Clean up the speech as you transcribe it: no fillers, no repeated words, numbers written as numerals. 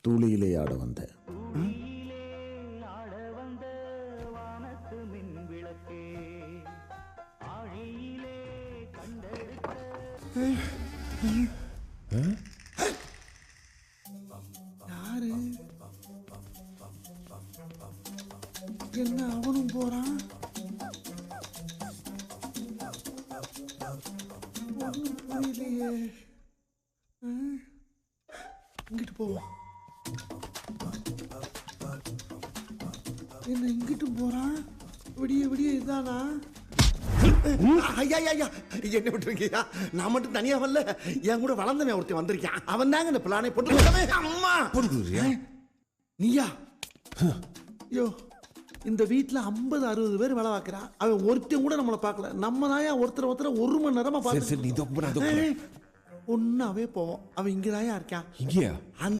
தூளியிலே ஆட வந்த யாரு என்ன அவனும் போறான்? ஒண்ணும் புரியலையே. இங்கிட்டு போவோம். என்ன இங்கிட்டும் போறான்? விடிய விடிய இதானா? ஐயா ஐயா என்ன விட்டுருக்கீங்க? நான் மட்டும் தனியா வரல, என் கூட வளர்ந்தவன் ஒருத்தன் வந்திருக்கான். அவன் தாங்க இந்த பிளானை போட்டு. அம்மா நீயா? ஐயோ, இந்த வீட்டுல 50-60 பேர் வேலை பார்க்கிறான். அவன் ஒருத்தையும் கூட நம்மளை பார்க்கல. நம்ம தான் ஒருத்தர் 1 மணி நேரமா பார்த்து ஒன்னாவே போவோம். அவன் இங்கதாயா இருக்கான். இங்கேயா?